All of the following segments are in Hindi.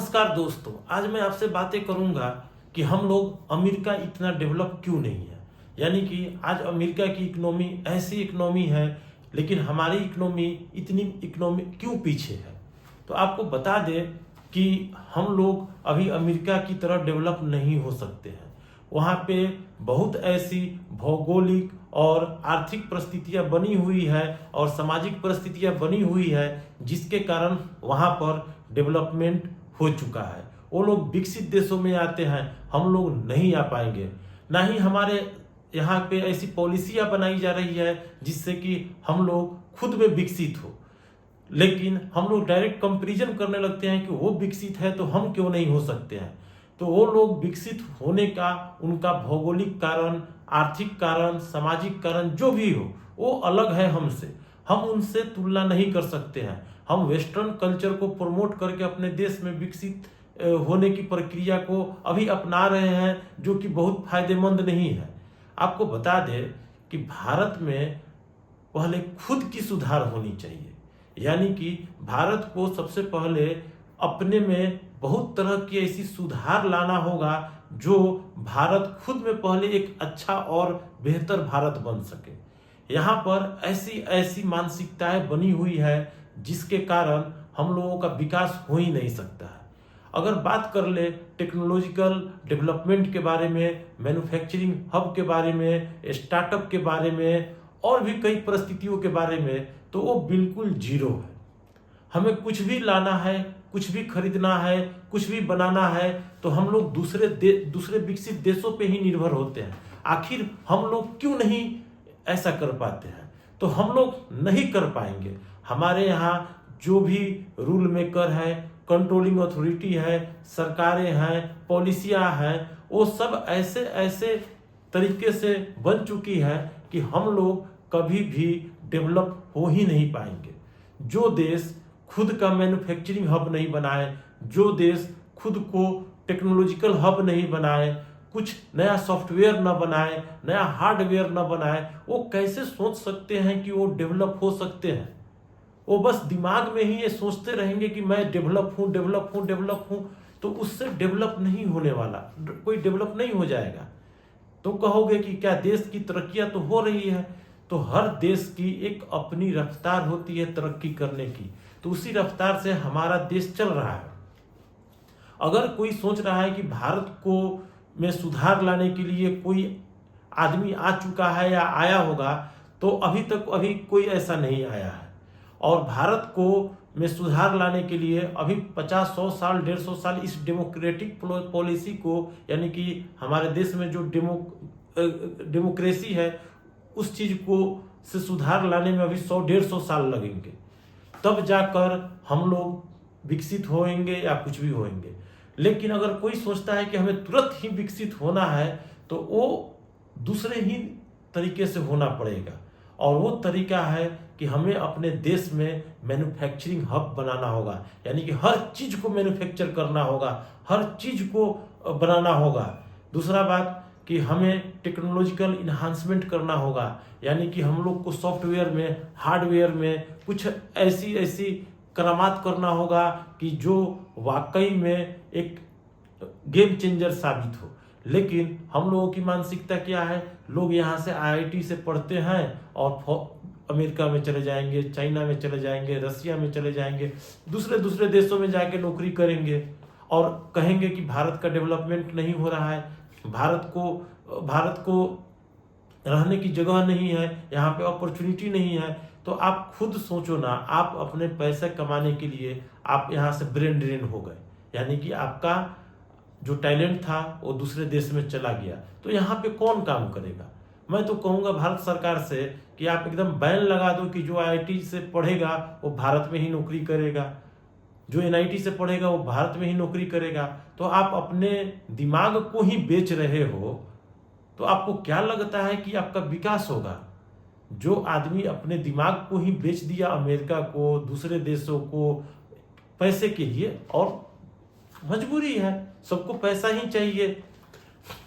नमस्कार दोस्तों, आज मैं आपसे बातें करूंगा कि हम लोग अमेरिका इतना डेवलप क्यों नहीं है। यानी कि आज अमेरिका की इकोनॉमी ऐसी इकोनॉमी है, लेकिन हमारी इकोनॉमी क्यों पीछे है। तो आपको बता दें कि हम लोग अभी अमेरिका की तरह डेवलप नहीं हो सकते हैं। वहाँ पे बहुत ऐसी भौगोलिक और आर्थिक परिस्थितियाँ बनी हुई है और सामाजिक परिस्थितियाँ बनी हुई है, जिसके कारण वहाँ पर डेवलपमेंट हो चुका है। वो लोग विकसित देशों में आते हैं, हम लोग नहीं आ पाएंगे। ना ही हमारे यहाँ पे ऐसी पॉलिसियाँ बनाई जा रही है जिससे कि हम लोग खुद में विकसित हो, लेकिन हम लोग डायरेक्ट कंपैरिजन करने लगते हैं कि वो विकसित है तो हम क्यों नहीं हो सकते हैं। तो वो लोग विकसित होने का उनका भौगोलिक कारण, आर्थिक कारण, सामाजिक कारण जो भी हो, वो अलग है हमसे। हम उनसे तुलना नहीं कर सकते हैं। हम वेस्टर्न कल्चर को प्रमोट करके अपने देश में विकसित होने की प्रक्रिया को अभी अपना रहे हैं, जो कि बहुत फायदेमंद नहीं है। आपको बता दें कि भारत में पहले खुद की सुधार होनी चाहिए। यानी कि भारत को सबसे पहले अपने में बहुत तरह की ऐसी सुधार लाना होगा जो भारत खुद में पहले एक अच्छा और बेहतर भारत बन सके। यहाँ पर ऐसी ऐसी मानसिकताएं बनी हुई है जिसके कारण हम लोगों का विकास हो ही नहीं सकता है। अगर बात कर ले टेक्नोलॉजिकल डेवलपमेंट के बारे में, मैन्युफैक्चरिंग हब के बारे में, स्टार्टअप के बारे में और भी कई परिस्थितियों के बारे में, तो वो बिल्कुल जीरो है। हमें कुछ भी लाना है, कुछ भी खरीदना है, कुछ भी बनाना है, तो हम लोग दूसरे विकसित देशों पे ही निर्भर होते हैं। आखिर हम लोग क्यों नहीं ऐसा कर पाते हैं? तो हम लोग नहीं कर पाएंगे। हमारे यहाँ जो भी रूल मेकर है, कंट्रोलिंग अथॉरिटी है, सरकारें हैं, पॉलिसियाँ हैं, वो सब ऐसे ऐसे तरीके से बन चुकी है कि हम लोग कभी भी डेवलप हो ही नहीं पाएंगे। जो देश खुद का मैन्युफैक्चरिंग हब नहीं बनाए, जो देश खुद को टेक्नोलॉजिकल हब नहीं बनाए, कुछ नया सॉफ्टवेयर न बनाए, नया हार्डवेयर न बनाए, वो कैसे सोच सकते हैं कि वो डेवलप हो सकते हैं? वो बस दिमाग में ही ये सोचते रहेंगे कि मैं डेवलप हूँ, डेवलप हूँ, डेवलप हूँ, तो उससे डेवलप नहीं होने वाला, कोई डेवलप नहीं हो जाएगा। तो कहोगे कि क्या देश की तरक्कियां तो हो रही है, तो हर देश की एक अपनी रफ्तार होती है तरक्की करने की, तो उसी रफ्तार से हमारा देश चल रहा है। अगर कोई सोच रहा है कि भारत को में सुधार लाने के लिए कोई आदमी आ चुका है या आया होगा, तो अभी कोई ऐसा नहीं आया है। और भारत को में सुधार लाने के लिए अभी 50-100 साल, 150 साल इस डेमोक्रेटिक पॉलिसी को, यानी कि हमारे देश में जो डेमोक्रेसी है, उस चीज को से सुधार लाने में अभी 100-150 साल लगेंगे। तब जाकर हम लोग विकसित होंगे या कुछ भी होंगे। लेकिन अगर कोई सोचता है कि हमें तुरंत ही विकसित होना है, तो वो दूसरे ही तरीके से होना पड़ेगा। और वो तरीका है कि हमें अपने देश में मैन्युफैक्चरिंग हब बनाना होगा। यानी कि हर चीज को मैन्युफैक्चर करना होगा, हर चीज को बनाना होगा। दूसरा बात कि हमें टेक्नोलॉजिकल इन्हांसमेंट करना होगा। यानी कि हम लोग को सॉफ्टवेयर में, हार्डवेयर में कुछ ऐसी ऐसी करामात करना होगा कि जो वाकई में एक गेम चेंजर साबित हो। लेकिन हम लोगों की मानसिकता क्या है? लोग यहाँ से आईआईटी से पढ़ते हैं और अमेरिका में चले जाएंगे, चाइना में चले जाएंगे, रसिया में चले जाएंगे, दूसरे देशों में जाके नौकरी करेंगे और कहेंगे कि भारत का डेवलपमेंट नहीं हो रहा है, भारत को रहने की जगह नहीं है, यहाँ पे अपॉर्चुनिटी नहीं है। तो आप खुद सोचो ना, आप अपने पैसे कमाने के लिए आप यहाँ से ब्रेन ड्रेन हो गए, यानी कि आपका जो टैलेंट था वो दूसरे देश में चला गया, तो यहाँ पे कौन काम करेगा? मैं तो कहूँगा भारत सरकार से कि आप एकदम बैन लगा दो कि जो आईआईटी से पढ़ेगा वो भारत में ही नौकरी करेगा, जो एनआईटी से पढ़ेगा वो भारत में ही नौकरी करेगा। तो आप अपने दिमाग को ही बेच रहे हो, तो आपको क्या लगता है कि आपका विकास होगा? जो आदमी अपने दिमाग को ही बेच दिया अमेरिका को, दूसरे देशों को पैसे के लिए, और मजबूरी है, सबको पैसा ही चाहिए,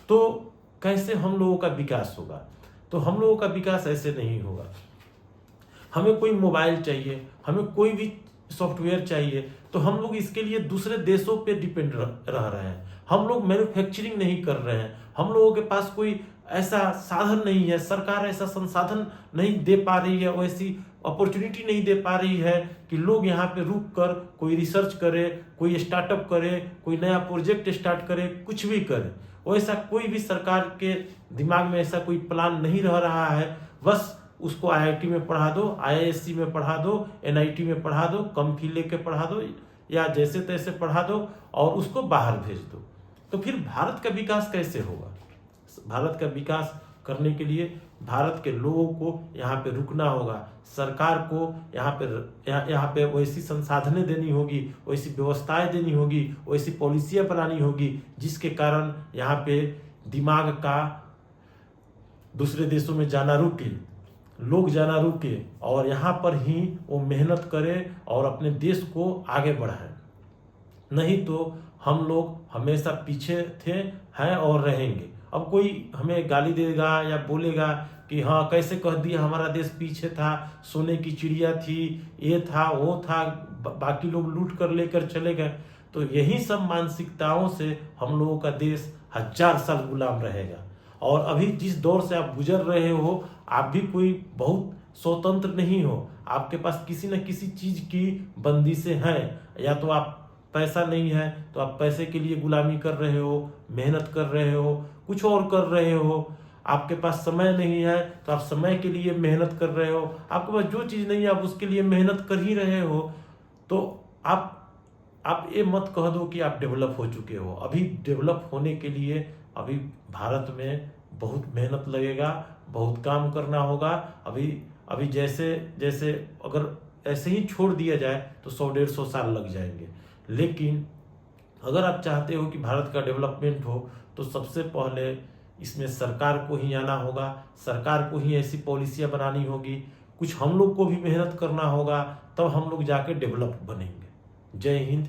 तो कैसे हम लोगों का विकास होगा? तो हम लोगों का विकास ऐसे नहीं होगा। हमें कोई मोबाइल चाहिए, हमें कोई भी सॉफ्टवेयर चाहिए, तो हम लोग इसके लिए दूसरे देशों पे डिपेंड रह रहे हैं। हम लोग मैन्युफैक्चरिंग नहीं कर रहे हैं, हम लोगों के पास कोई ऐसा साधन नहीं है, सरकार ऐसा संसाधन नहीं दे पा रही है, वैसी अपॉर्चुनिटी नहीं दे पा रही है कि लोग यहाँ पे रुक कर कोई रिसर्च करे, कोई स्टार्टअप करे, कोई नया प्रोजेक्ट स्टार्ट करे, कुछ भी करे। वैसा कोई भी सरकार के दिमाग में ऐसा कोई प्लान नहीं रह रहा है। बस उसको आईआईटी में पढ़ा दो, आईआईएससी में पढ़ा दो, एनआईटी में पढ़ा दो, कम फी लेके पढ़ा दो या जैसे तैसे पढ़ा दो और उसको बाहर भेज दो। तो फिर भारत का विकास कैसे होगा? भारत का विकास करने के लिए भारत के लोगों को यहाँ पे रुकना होगा, सरकार को यहाँ पे वैसी संसाधनें देनी होगी, वैसी व्यवस्थाएं देनी होगी, वैसी पॉलिसियां बनानी होगी जिसके कारण यहाँ पे दिमाग का दूसरे देशों में जाना रुके, लोग जाना रुके और यहाँ पर ही वो मेहनत करे और अपने देश को आगे बढ़ाए। नहीं तो हम लोग हमेशा पीछे थे, हैं और रहेंगे। अब कोई हमें गाली देगा या बोलेगा कि हाँ कैसे कह दिया हमारा देश पीछे था, सोने की चिड़िया थी, ये था वो था, बाकी लोग लूट कर लेकर चले गए। तो यही सब मानसिकताओं से हम लोगों का देश 1000 साल गुलाम रहेगा। और अभी जिस दौर से आप गुजर रहे हो, आप भी कोई बहुत स्वतंत्र नहीं हो, आपके पास किसी न किसी चीज की बंदिशें हैं। या तो आप पैसा नहीं है तो आप पैसे के लिए गुलामी कर रहे हो, मेहनत कर रहे हो, कुछ और कर रहे हो। आपके पास समय नहीं है तो आप समय के लिए मेहनत कर रहे हो। आपके पास जो चीज़ नहीं है आप उसके लिए मेहनत कर ही रहे हो। तो आप ये मत कह दो कि आप डेवलप हो चुके हो। अभी डेवलप होने के लिए अभी भारत में बहुत मेहनत लगेगा, बहुत काम करना होगा। अभी जैसे अगर ऐसे ही छोड़ दिया जाए तो 100-150 साल लग जाएंगे। लेकिन अगर आप चाहते हो कि भारत का डेवलपमेंट हो तो सबसे पहले इसमें सरकार को ही आना होगा, सरकार को ही ऐसी पॉलिसियां बनानी होगी, कुछ हम लोग को भी मेहनत करना होगा, तब हम लोग जाके डेवलप बनेंगे। जय हिंद।